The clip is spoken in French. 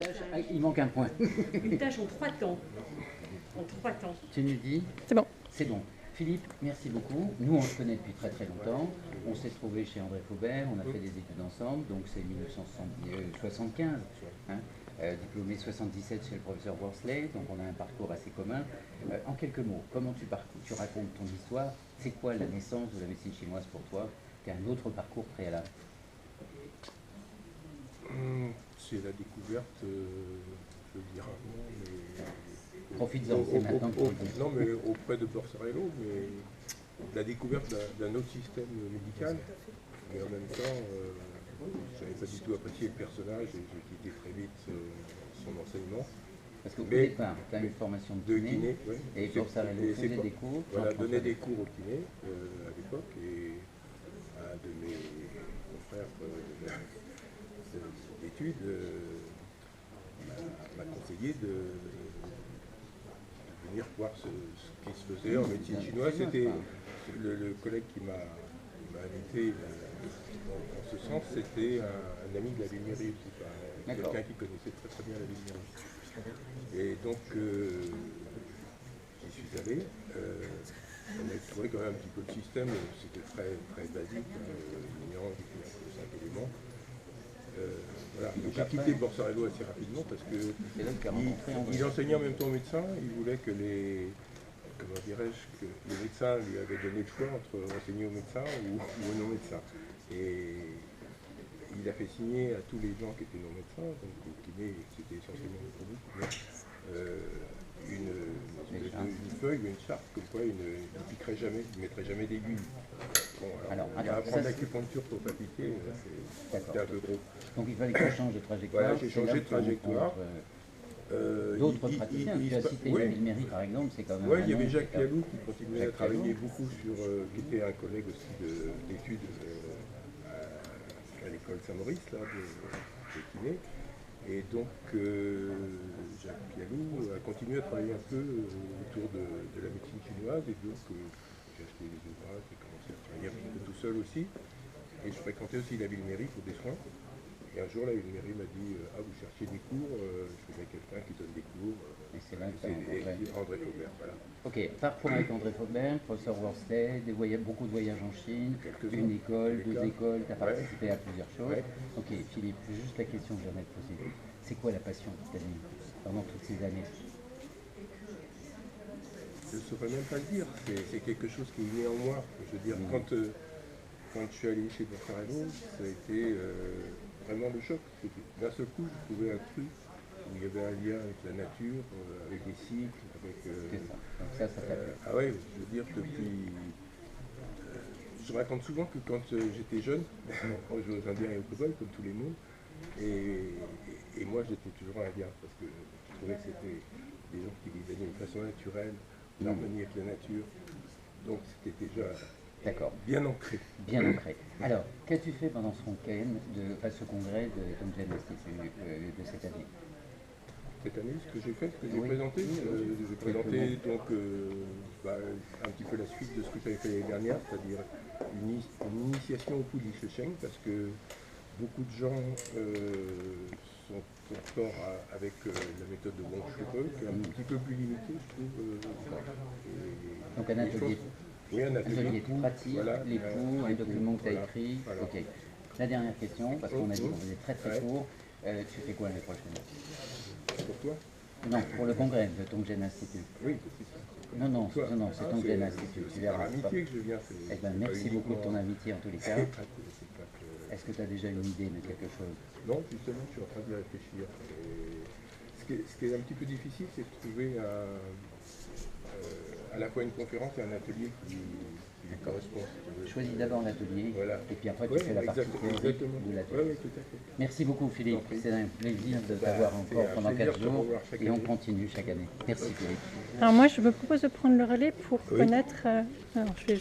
Il manque un point. Une tâche en 3 temps. En 3 temps. Tu nous dis? C'est bon. C'est bon. Philippe, merci beaucoup. Nous, on se connaît depuis très très longtemps. On s'est trouvés chez André Faubert, on a fait des études ensemble, donc c'est 1975. Hein, diplômé 77 chez le professeur Worsley, donc on a un parcours assez commun. En quelques mots, comment tu racontes ton histoire? C'est quoi la naissance de la médecine chinoise pour toi, qui a un autre parcours préalable? C'est la découverte, je dis rarement, mais... Profites-en, c'est maintenant que tu le dis. Non, mais auprès de Borsalino, mais la découverte d'un autre système médical. Mais en même temps, je n'avais pas du tout apprécié le personnage et j'ai quitté très vite son enseignement. Parce qu'au départ, tu as une formation de kiné, ouais. Et Borsalino faisait des cours. Voilà, donnait des cours au kiné à l'époque, et un de mes confrères d'études m'a conseillé de venir voir ce qui se faisait en médecine chinoise. C'était le collègue qui m'a invité en ce sens, c'était un ami de la Ville-Mairie aussi, quelqu'un qui connaissait très très bien la Ville-Mairie. Et donc j'y suis allé. On a trouvé quand même un petit peu le système, c'était très, très basique, ignorant des 5 éléments. Voilà. J'ai quitté Borsalino assez rapidement parce qu'il enseignait en même temps aux médecins. Il voulait que les médecins lui avaient donné le choix entre enseigner aux médecins ou aux non-médecins. Et il a fait signer à tous les gens qui étaient non-médecins, donc les kinés, c'était essentiellement pour nous, une feuille, une charte, comme quoi il ne piquerait jamais, il ne mettrait jamais d'aiguille. Bon, alors apprendre l'acupuncture pour pas piquer, c'était un peu gros. Donc il fallait que tu changes de trajectoire. Voilà, j'ai changé de trajectoire. D'autres praticiens, tu as cité la Ville-Mairie par exemple, c'est quand même... Oui, il y avait Jacques Pialou qui continuait à travailler beaucoup sur, qui était un collègue aussi d'études à l'école Saint-Maurice, là, de kiné. Et donc Jacques Pialou a continué à travailler un peu autour de la médecine chinoise, et donc j'ai acheté les ouvrages, j'ai commencé à travailler un petit peu tout seul aussi. Et je fréquentais aussi la Ville-Mairie pour des soins. Et un jour, la Ville-Mairie m'a dit « Ah, vous cherchez des cours, je connais quelqu'un qui donne des cours. » Et c'est là que tu André Faubert, voilà. Ok, parcours avec André Faubert, professeur Worsley, beaucoup de voyages en Chine, une école, 2 écoles, tu as participé à plusieurs choses. Ouais. Ok, Philippe, juste la question que j'aimerais te poser. C'est quoi la passion qui t'anime pendant toutes ces années? Je ne saurais même pas le dire, c'est quelque chose qui est né en moi. Je veux dire, quand je suis allé chez Borsalino, ça a été vraiment le choc. D'un seul coup, j'ai trouvé un truc où il y avait un lien avec la nature, avec les cycles, avec... Donc ça ah ouais, je veux dire, depuis... je raconte souvent que quand j'étais jeune, on jouait aux Indiens et aux cow-boys, comme tous les mondes, et moi j'étais toujours un indien, parce que je trouvais que c'était des gens qui vivaient d'une façon naturelle, en harmonie avec la nature, donc c'était déjà... Bien ancré. Bien ancré. Alors, qu'as-tu fait pendant ce week-end, ce congrès de Tongjen Institute de cette année? Cette année, ce que j'ai fait, ce que j'ai présenté, j'ai présenté donc un petit peu la suite de ce que j'avais fait l'année dernière, c'est-à-dire une initiation au Pu Di Sheng, parce que beaucoup de gens sont tort avec la méthode de Wong Shui Po, qui est un petit peu plus limitée, je trouve. Donc un atelier. Oui, un atelier pratique, voilà, les poux, un document que tu as écrit. Voilà. Ok. La dernière question, parce qu'on a dit qu'on faisait très très court. Tu fais quoi l'année prochaine? Pour toi? Non, pour le congrès de Tongjen Institute. Oui, c'est ça. Non, c'est Tongjen Institute. C'est par amitié que je viens. Eh ben, merci beaucoup de ton amitié en tous les cas. Est-ce que tu as déjà une idée de quelque chose? Non, justement, je suis en train d'y réfléchir. Ce qui est un petit peu difficile, c'est de trouver à la fois une conférence et un atelier qui correspond. Choisis d'abord l'atelier, voilà. Et puis après tu fais la partie théorique de l'atelier. Oui, tout à fait. Merci beaucoup Philippe, c'est un plaisir de t'avoir encore pendant 4 jours et on continue chaque année. Merci Philippe. Alors moi je me propose de prendre le relais pour connaître... alors, je vais